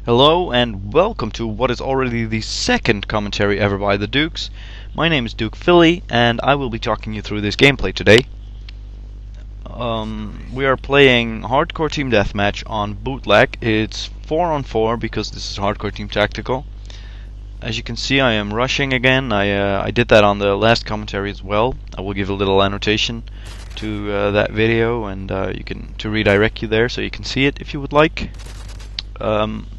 Hello and welcome to what is already the second commentary ever by the Dukes. My name is Duke Fili and I will be talking you through this gameplay today. We are playing Hardcore Team Deathmatch on Bootleg. It's 4 on 4 because this is Hardcore Team Tactical. As you can see, I am rushing again. I did that on the last commentary as well. I will give a little annotation to that video and you can redirect you there so you can see it if you would like.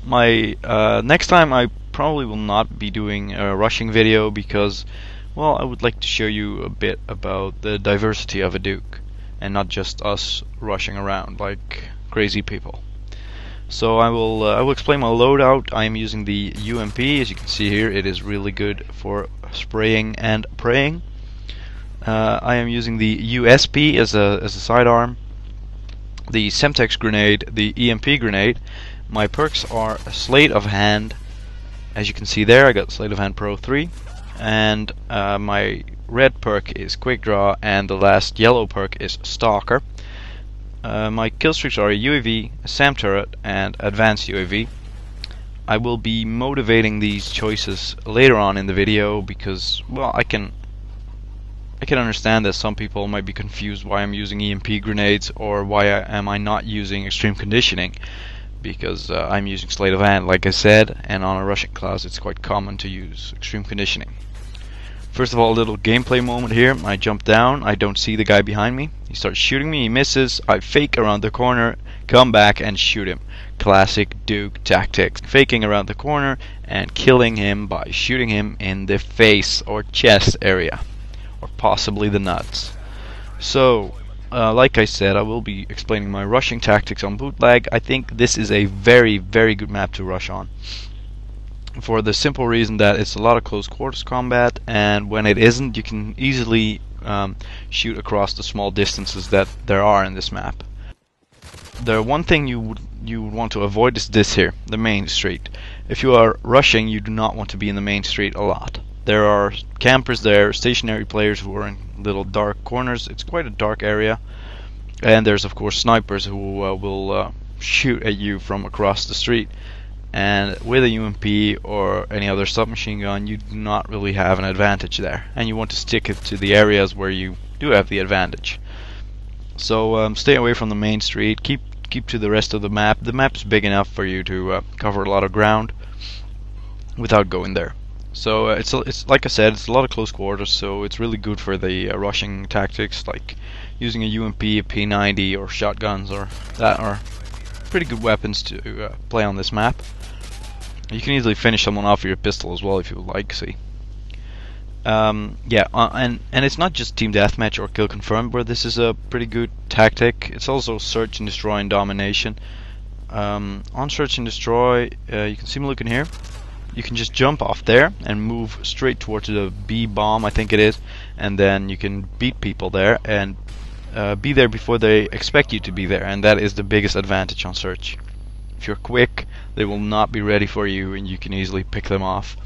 Next time I probably will not be doing a rushing video because, well, I would like to show you a bit about the diversity of a Duke and not just us rushing around like crazy people. So I will explain my loadout. I am using the UMP. As you can see here, it is really good for spraying and praying. I am using the USP as a sidearm, the Semtex grenade, the EMP grenade. My perks are Sleight of Hand. As you can see there, I got Sleight of Hand Pro 3, and my red perk is Quick Draw, and the last yellow perk is Stalker. My kill streaks are a UAV, a SAM turret, and advanced UAV. I will be motivating these choices later on in the video because, well, I can understand that some people might be confused why I'm using EMP grenades or why am I not using extreme conditioning. Because I'm using Sleight of Hand, like I said, and on a rushing class it's quite common to use extreme conditioning. First of all, a little gameplay moment here. I jump down, I don't see the guy behind me. He starts shooting me, he misses, I fake around the corner, come back and shoot him. Classic Duke tactics. Faking around the corner and killing him by shooting him in the face or chest area. Or possibly the nuts. So, like I said, I will be explaining my rushing tactics on Bootleg. I think this is a very, very good map to rush on. For the simple reason that it's a lot of close quarters combat, and when it isn't, you can easily shoot across the small distances that there are in this map. The one thing you would want to avoid is this here, the main street. If you are rushing, you do not want to be in the main street a lot. There are campers there, stationary players who are in little dark corners. It's quite a dark area, and there's of course snipers who will shoot at you from across the street. And with a UMP or any other submachine gun, you do not really have an advantage there, and you want to stick it to the areas where you do have the advantage. So stay away from the main street. Keep to the rest of the map. The map is big enough for you to cover a lot of ground without going there. So it's like I said, it's a lot of close quarters, so it's really good for the rushing tactics, like using a UMP, a P90, or shotguns, or that are pretty good weapons to play on this map. You can easily finish someone off with your pistol as well if you would like. See, and it's not just Team Deathmatch or Kill Confirmed where this is a pretty good tactic. It's also Search and Destroy and Domination. On Search and Destroy, you can see me looking here. You can just jump off there and move straight towards the B bomb, I think it is, and then you can beat people there and be there before they expect you to be there, and that is the biggest advantage on Search. If you're quick, they will not be ready for you, and you can easily pick them off.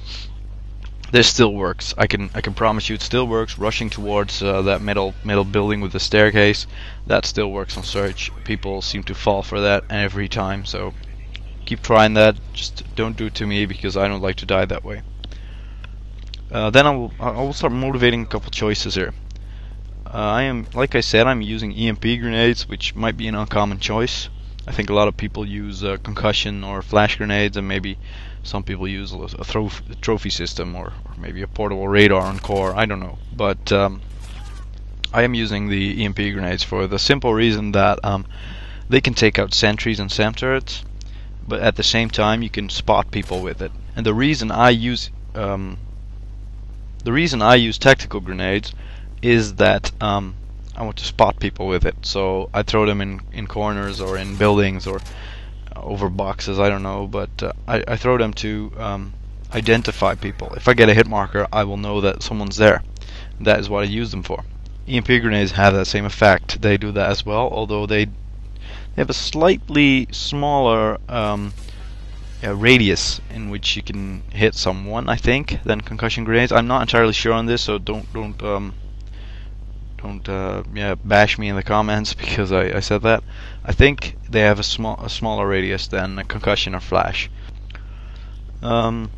This still works. I can promise you, it still works. Rushing towards that middle building with the staircase, that still works on Search. People seem to fall for that every time, so keep trying that. Just don't do it to me because I don't like to die that way. Then I will start motivating a couple choices here. Like I said, I'm using EMP grenades, which might be an uncommon choice. I think a lot of people use concussion or flash grenades, and maybe some people use a trophy system or maybe a portable radar on core. I don't know, but I am using the EMP grenades for the simple reason that they can take out sentries and SAM turrets, but at the same time you can spot people with it. And the reason I use tactical grenades is that I want to spot people with it. So I throw them in corners or in buildings or over boxes, I don't know, but I throw them to identify people. If I get a hit marker, I will know that someone's there. That is what I use them for. EMP grenades have that same effect. They do that as well, although they have a slightly smaller radius in which you can hit someone, I think, than concussion grenades. I'm not entirely sure on this, so don't bash me in the comments because I said that. I think they have a smaller radius than a concussion or flash. Um,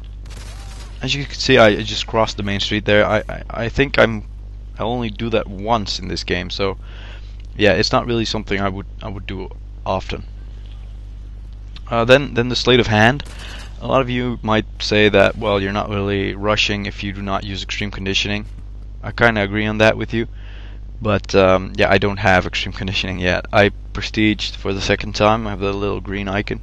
as you can see, I just crossed the main street there. I think I only do that once in this game, so yeah, it's not really something I would do often. Then the sleight of hand. A lot of you might say that, well, you're not really rushing if you do not use extreme conditioning. I kind of agree on that with you, but yeah, I don't have extreme conditioning yet. I prestiged for the second time. I have the little green icon,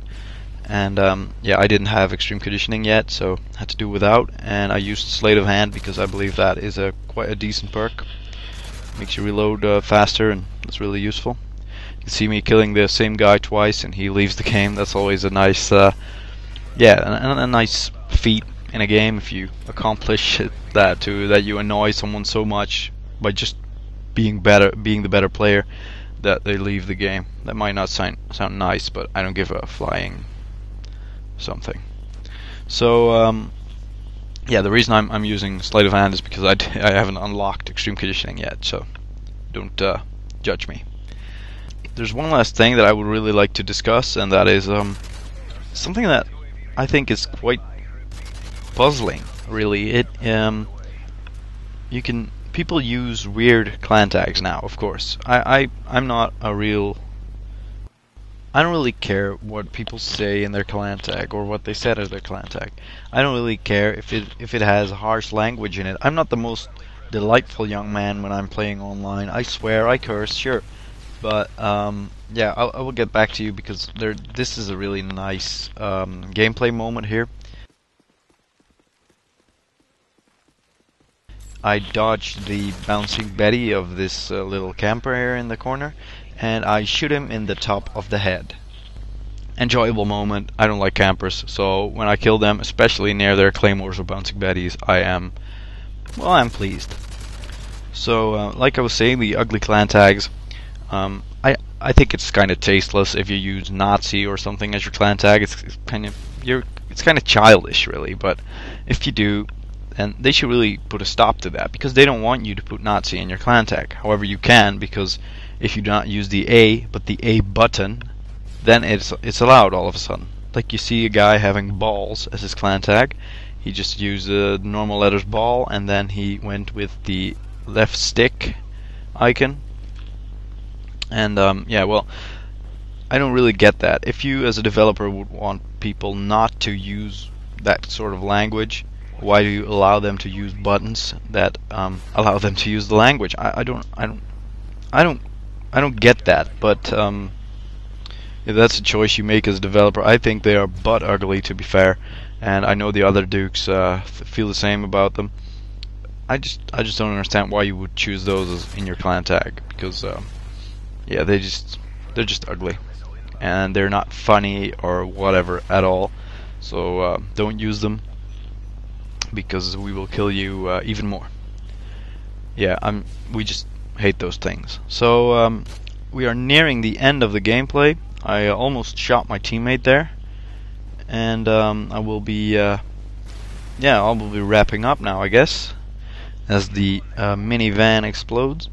and yeah, I didn't have extreme conditioning yet, so I had to do without. And I used sleight of hand because I believe that is quite a decent perk. Makes you reload faster, and that's really useful. You can see me killing the same guy twice, and he leaves the game. That's always a nice, yeah, a nice feat in a game if you accomplish that too. That you annoy someone so much by just being the better player, that they leave the game. That might not sound nice, but I don't give a flying something. So yeah, the reason I'm using sleight of hand is because I haven't unlocked extreme conditioning yet, so don't judge me. There's one last thing that I would really like to discuss, and that is something that I think is quite puzzling. Really, people use weird clan tags now. Of course, I'm not a real. I don't really care what people say in their clan tag or what they said as their clan tag. I don't really care if it has harsh language in it. I'm not the most delightful young man when I'm playing online. I swear, I curse, sure, but yeah, I will get back to you because this is a really nice gameplay moment here. I dodged the bouncing Betty of this little camper here in the corner, and I shoot him in the top of the head. Enjoyable moment. I don't like campers, so when I kill them, especially near their claymores or bouncing Bettys, I'm pleased. So, like I was saying, the ugly clan tags. I think it's kind of tasteless if you use Nazi or something as your clan tag. It's kind of childish, really. But if you do, and they should really put a stop to that, because they don't want you to put Nazi in your clan tag. However, you can, because if you do not use the A but the A button, then it's allowed all of a sudden. Like you see a guy having balls as his clan tag. He just used the normal letters ball, and then he went with the left stick icon. And yeah, well, I don't really get that. If you as a developer would want people not to use that sort of language, why do you allow them to use buttons that allow them to use the language? I don't get that. But if that's a choice you make as a developer, I think they are butt ugly, to be fair. And I know the other Dukes feel the same about them. I just don't understand why you would choose those as in your clan tag, because yeah, they're just ugly, and they're not funny or whatever at all. So don't use them, because we will kill you even more. Yeah, we just hate those things. So we are nearing the end of the gameplay. I almost shot my teammate there, and I will be yeah, I will be wrapping up now, I guess, as the minivan explodes.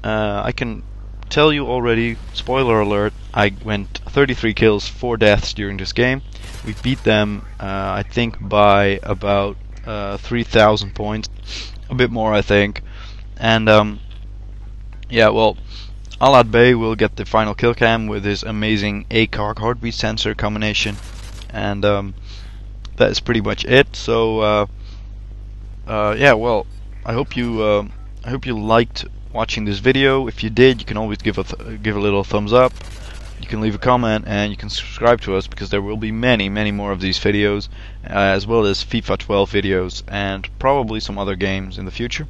I can tell you already, spoiler alert, I went 33 kills, 4 deaths during this game. We beat them, I think, by about 3,000 points, a bit more, I think. And yeah, well, Allard Bey will get the final kill cam with his amazing ACOG heartbeat sensor combination, and that is pretty much it. So yeah, well, I hope you liked watching this video. If you did, you can always give a little thumbs up. You can leave a comment, and you can subscribe to us, because there will be many more of these videos, as well as FIFA 12 videos, and probably some other games in the future.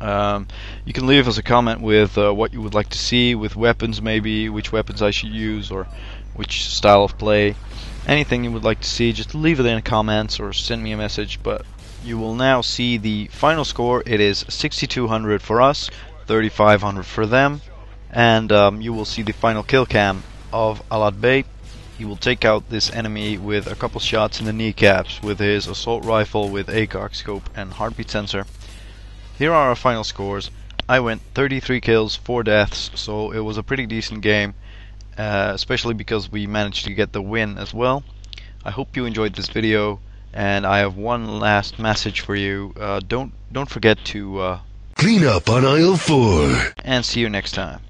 You can leave us a comment with what you would like to see with weapons, maybe which weapons I should use, or which style of play. Anything you would like to see, just leave it in the comments or send me a message. But you will now see the final score. It is 6,200 for us, 3,500 for them, and you will see the final kill cam of Allard Bey. He will take out this enemy with a couple shots in the kneecaps with his assault rifle with ACOG scope and heartbeat sensor. Here are our final scores. I went 33 kills, 4 deaths, so it was a pretty decent game, especially because we managed to get the win as well. I hope you enjoyed this video, and I have one last message for you. Don't forget to clean up on aisle 4. and see you next time.